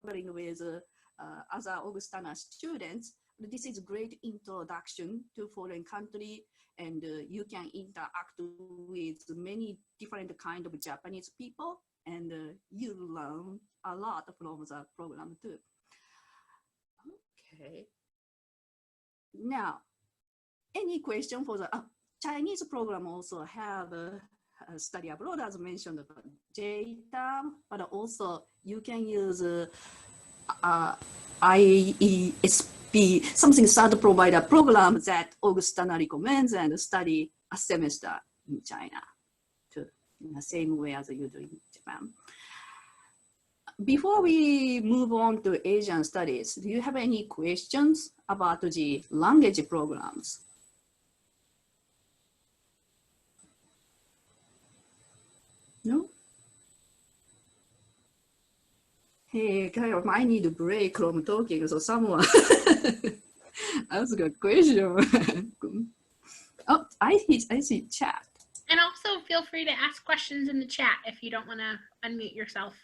traveling with other Augustana students, this is a great introduction to foreign country, and you can interact with many different kind of Japanese people, and you learn a lot from the program too. Okay. Now, any question for the Chinese program also have study abroad, as mentioned, J-term, but also you can use IESP, something third provider program that Augustana recommends, and study a semester in China too, in the same way as you do in Japan. Before we move on to Asian studies, do you have any questions about the language programs? No? Hey, Kyle, I need a break from talking, so someone ask a question. Oh, I see chat. And also feel free to ask questions in the chat if you don't want to unmute yourself.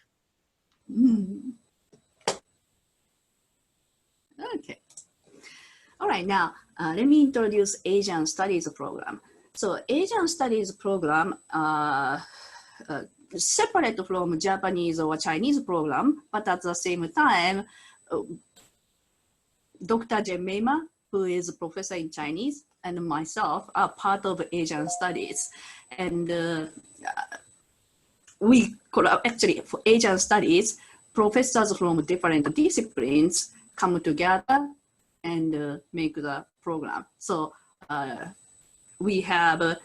Okay. All right, now let me introduce Asian Studies program. So Asian Studies program separate from Japanese or Chinese program, but at the same time, Dr. Jen Meima, who is a professor in Chinese, and myself are part of Asian Studies. And we actually, for Asian Studies, professors from different disciplines come together and make the program. So we have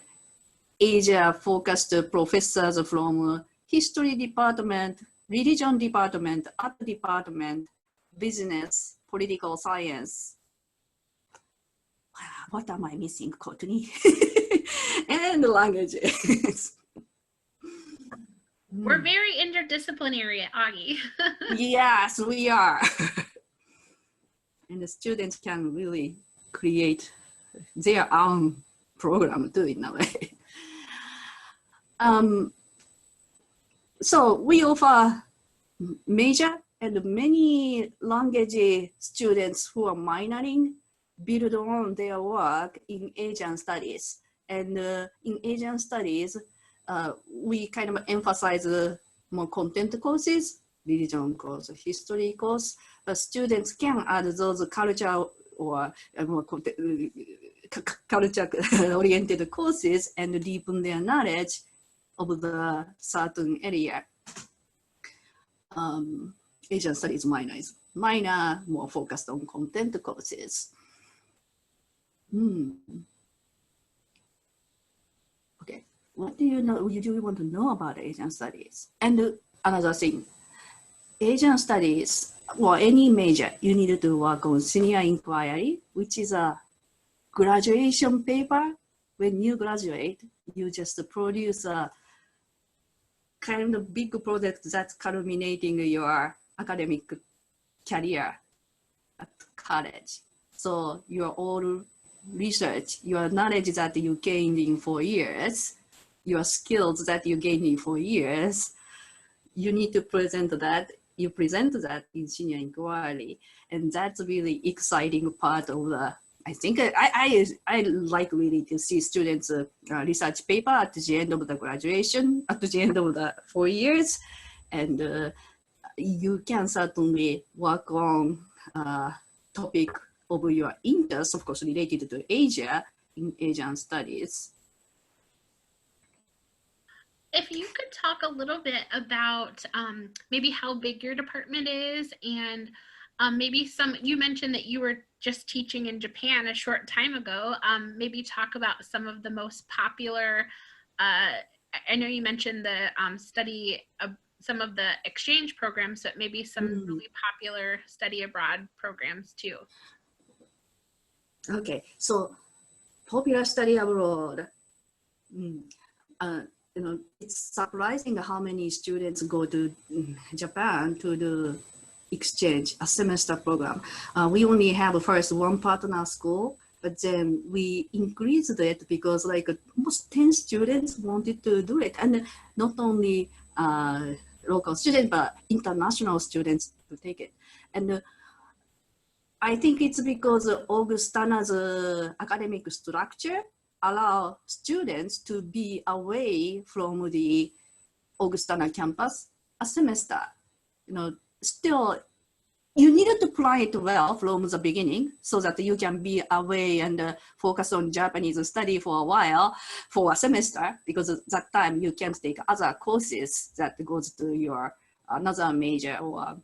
Asia-focused professors from history department, religion department, art department, business, political science. What am I missing, Courtney? And languages. We're very interdisciplinary at Augie. Yes, we are. And the students can really create their own program too, in a way. So we offer major and many language students who are minoring build on their work in Asian studies. And in Asian studies, we kind of emphasize more content courses, religion course, history course, but students can add those culture or more culture-oriented courses and deepen their knowledge of the certain area. Asian studies minor is more focused on content courses. Okay, what do you know? Do you want to know about Asian studies? And another thing, Asian studies, well, any major, you need to work on senior inquiry, which is a graduation paper. When you graduate, you just produce a kind of big project that's culminating your academic career at college. So your all research, your knowledge that you gained in 4 years, your skills that you gained in 4 years, you need to present that. You present that in senior inquiry, and that's really exciting part of the. I think I like really to see students' research paper at the end of the graduation, at the end of the 4 years, and you can certainly work on topic of your interest, of course, related to Asia in Asian studies. If you could talk a little bit about maybe how big your department is, and maybe you mentioned that you were just teaching in Japan a short time ago. Maybe talk about some of the most popular, I know you mentioned the study of some of the exchange programs, but maybe some really popular study abroad programs too. Okay, so popular study abroad. You know, it's surprising how many students go to Japan to do exchange, a semester program. We only have first one partner school, but then we increased it because like almost 10 students wanted to do it. And not only local students, but international students to take it. And I think it's because Augustana's academic structure allow students to be away from the Augustana campus a semester. Still, you needed to plan it well from the beginning so that you can be away and focus on Japanese study for a while, for a semester, because at that time you can take other courses that goes to your another major or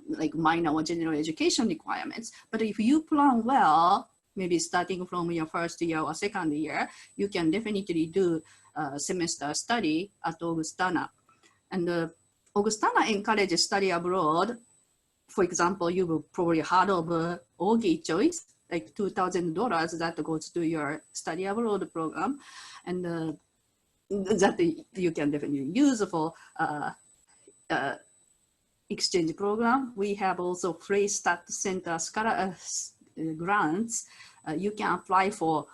like minor or general education requirements. But if you plan well, maybe starting from your first year or second year, you can definitely do a semester study at Augustana. And Augustana encourages study abroad. For example, you will probably heard of Augie choice, like $2,000 that goes to your study abroad program. And that you can definitely use for exchange program. We have also Freistadt Center grants. You can apply for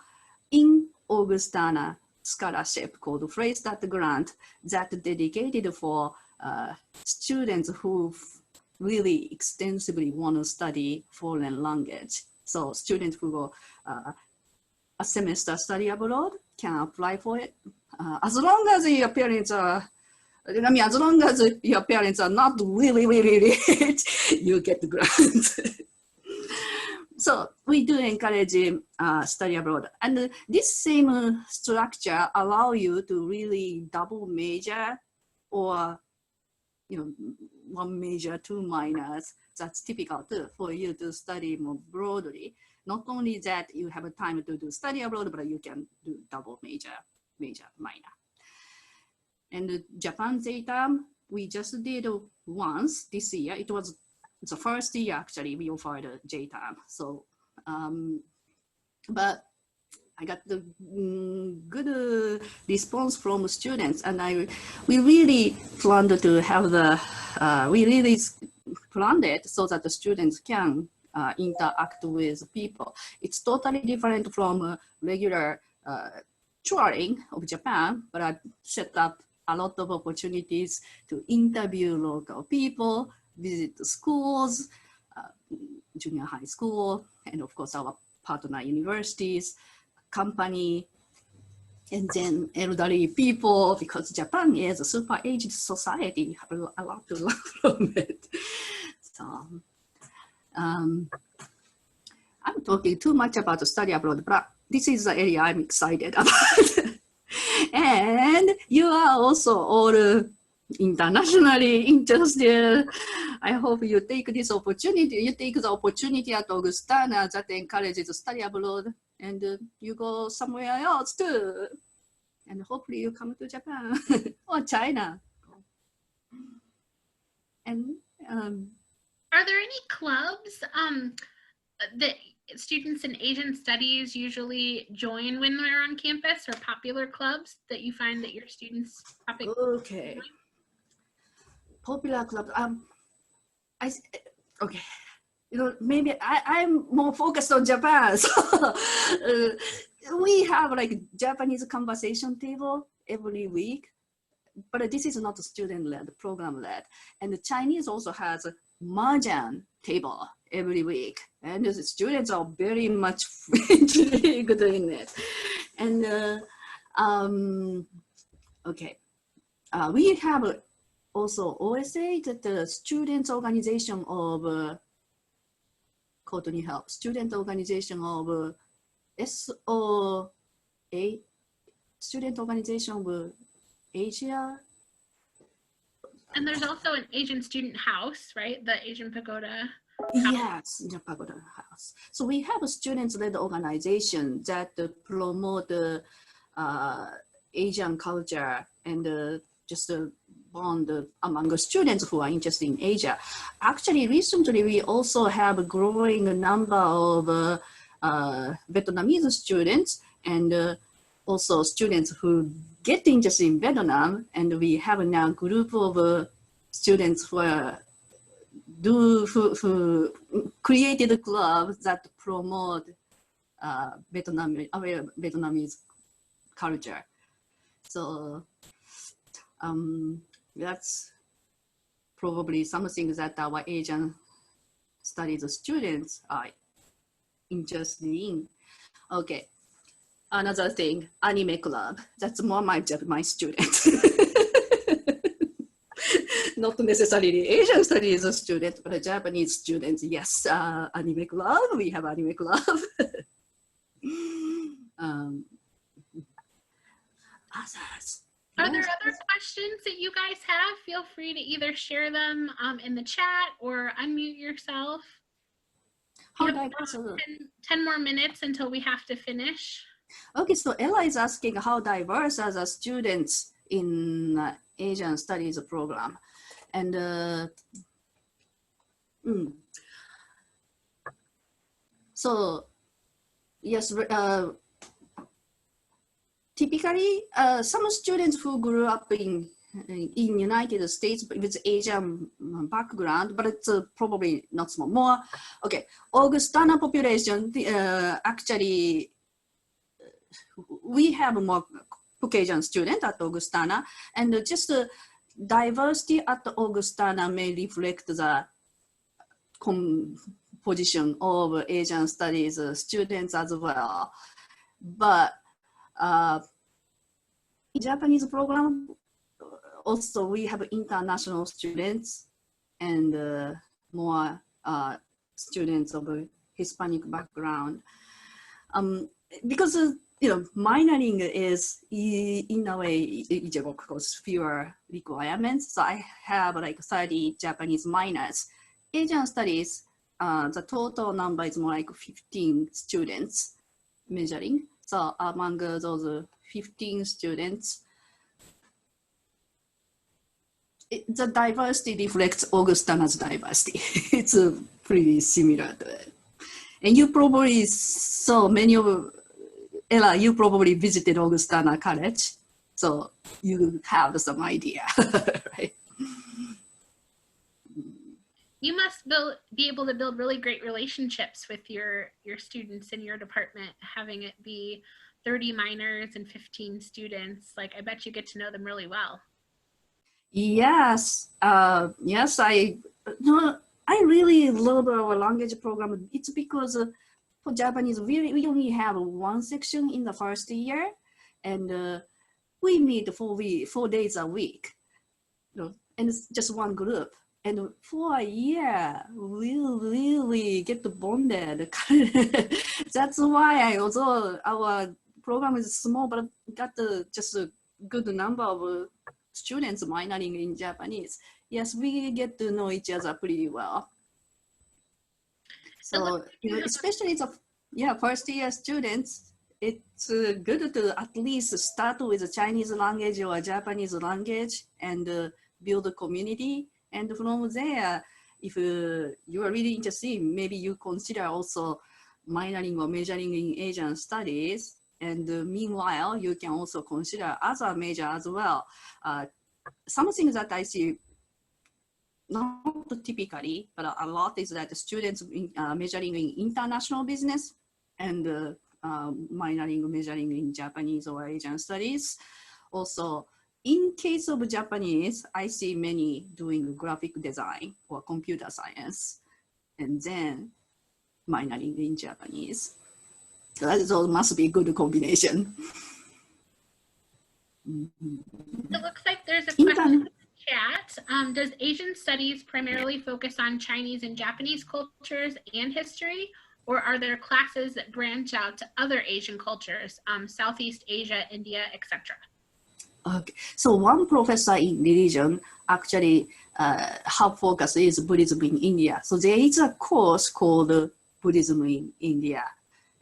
in Augustana scholarship called Freistadt grant that dedicated for students who really extensively want to study foreign language. So students who go a semester study abroad can apply for it. As long as your parents are as long as your parents are not really rich, you get the grant. So we do encourage study abroad. And this same structure allow you to really double major or one major, two minors. That's typical too, for you to study more broadly. Not only that you have a time to do study abroad, but you can do double major, minor. And Japan JTAM, we just did once this year. It was the first year actually we offered a JTAM. So, but I got the good response from students, and we really planned to have we really planned it so that the students can interact with people. It's totally different from regular touring of Japan, but I set up a lot of opportunities to interview local people, visit the schools, junior high school, and of course our partner universities, company, and then elderly people, because Japan is a super aged society. We have a lot to learn from it. So I'm talking too much about the study abroad, but this is the area I'm excited about. And you are also all internationally interested. I hope you take this opportunity. You take the opportunity at Augustana that encourages study abroad, and you go somewhere else too. And hopefully you come to Japan or China. And are there any clubs that students in Asian studies usually join when they're on campus, or popular clubs that you find that your students okay join? Popular clubs. Okay, maybe I'm more focused on Japan. So we have like Japanese conversation table every week, but this is not student-led, program-led. And the Chinese also has a mahjong table every week, and the students are very much intrigued in it. And okay, we have also OSA, the students organization of Courtney Help, student organization of SOA, student organization of Asia. And there's also an Asian student house, right? The Asian Pagoda. Yes, the Pagoda house. So we have a students-led organization that promote Asian culture and just bond among the students who are interested in Asia. Actually, recently we also have a growing number of Vietnamese students and also students who get interested in Vietnam, and we have now a group of students who created a club that promote Vietnamese culture. So that's probably something that our Asian studies students are interested in. Okay, another thing, anime club. That's more my student. Not necessarily Asian studies student, but Japanese students. Yes, anime club. We have anime club. Others. Are there other questions that you guys have? Feel free to either share them in the chat or unmute yourself. How We have diverse? 10 more minutes until we have to finish. Okay, so Ella is asking how diverse are the students in Asian studies program, and so yes, typically some students who grew up in United States with Asian background, but it's probably not small. More okay, Augustana population actually. We have more Caucasian students at Augustana, and just diversity at Augustana may reflect the composition of Asian studies students as well. But in Japanese program, also we have international students and more students of Hispanic background. Because minoring is in a way, of course, fewer requirements. So I have like 30 Japanese minors. Asian studies, the total number is more like 15 students measuring. So among those 15 students, the diversity reflects Augustana's diversity. It's pretty similar to it. And you probably saw many of Ella, you probably visited Augustana College, so you have some idea, right? You must be able to build really great relationships with your students in your department, having it be 30 minors and 15 students. Like, I bet you get to know them really well. Yes, yes, I really love our language program. It's because for Japanese, we only have one section in the first year, and we meet 4 days a week, and it's just one group. And for a year, we really get bonded. That's why, although our program is small, but got just a good number of students minoring in Japanese. Yes, we get to know each other pretty well. So, especially the first year students, it's good to at least start with the Chinese language or Japanese language and build a community. And from there, if you are really interested, maybe you consider also minoring or majoring in Asian studies. And meanwhile, you can also consider other major as well. Something that I see not typically, but a lot is that the students majoring in international business and majoring in Japanese or Asian studies. Also, in case of Japanese, I see many doing graphic design or computer science, and then minoring in Japanese. So that must be a good combination. It looks like there's a question in the chat. Does Asian studies primarily focus on Chinese and Japanese cultures and history, or are there classes that branch out to other Asian cultures, Southeast Asia, India, etc.? Okay, so one professor in religion actually her focus is Buddhism in India. So there is a course called Buddhism in India,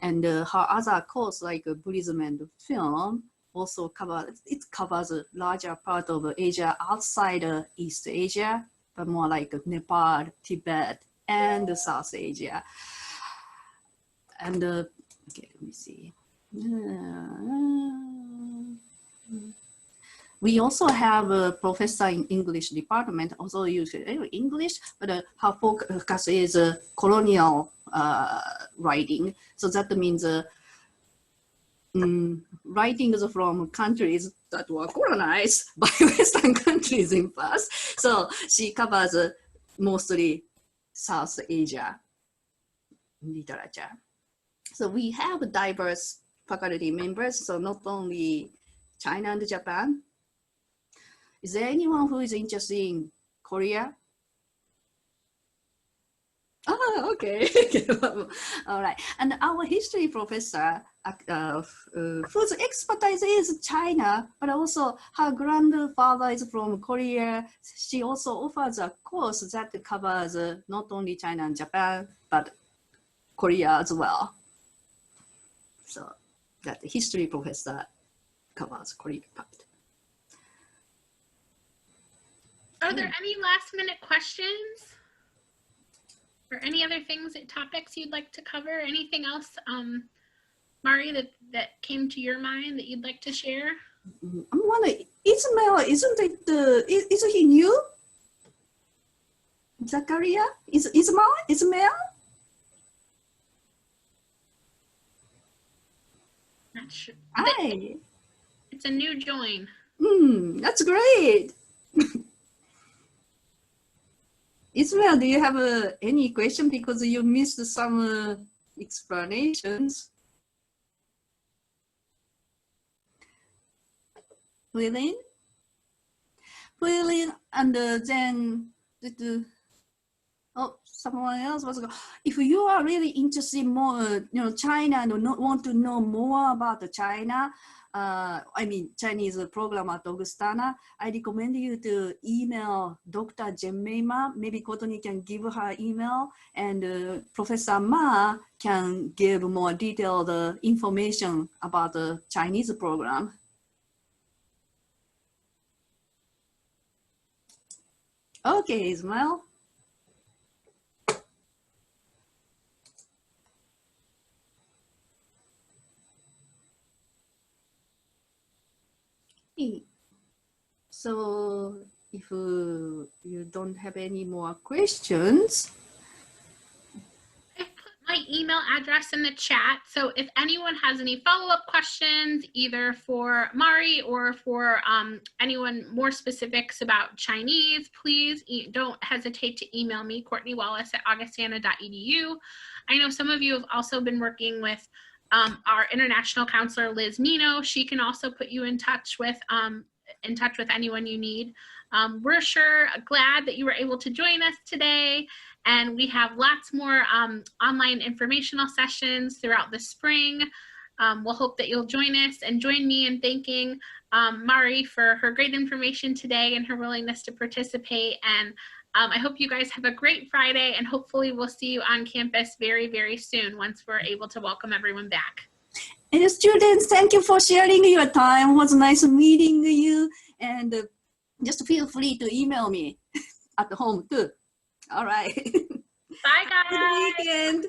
and her other course like Buddhism and film also covers a larger part of Asia outside East Asia, but more like Nepal, Tibet, and South Asia. And okay, let me see. We also have a professor in English department, also use English, but her focus is colonial writing. So that means writings from countries that were colonized by Western countries in past. So she covers mostly South Asia literature. So we have diverse faculty members, so not only China and Japan. Is there anyone who is interested in Korea? Oh, okay. All right. And our history professor, whose expertise is China, but also her grandfather is from Korea. She also offers a course that covers not only China and Japan, but Korea as well. So that history professor covers Korea part. Are there any last minute questions? Or any other things, topics you'd like to cover? Anything else, Mari, that came to your mind that you'd like to share? I'm wondering, Ismail, isn't it, is he new? Zakaria? Ismail? Not sure. Hi. It's a new join. That's great. Ismail, do you have any question because you missed some explanations? Huilin? Huilin, and then someone else was. If you are really interested more, China and want to know more about China, I mean Chinese program at Augustana, I recommend you to email Dr. Jemima. Maybe Courtney can give her email, and Professor Ma can give more detailed information about the Chinese program. Okay, Ismail. So if you don't have any more questions. I put my email address in the chat. So if anyone has any follow-up questions, either for Mari or for anyone more specifics about Chinese, please don't hesitate to email me, Courtney Wallace at augustana.edu. I know some of you have also been working with our international counselor, Liz Nino. She can also put you in touch with anyone you need. We're sure glad that you were able to join us today, and we have lots more online informational sessions throughout the spring. We'll hope that you'll join us and join me in thanking Mari for her great information today and her willingness to participate. And I hope you guys have a great Friday, and hopefully we'll see you on campus very, very soon once we're able to welcome everyone back. And students, thank you for sharing your time. It was nice meeting you, and just feel free to email me at home too. All right. Bye, guys. Good weekend.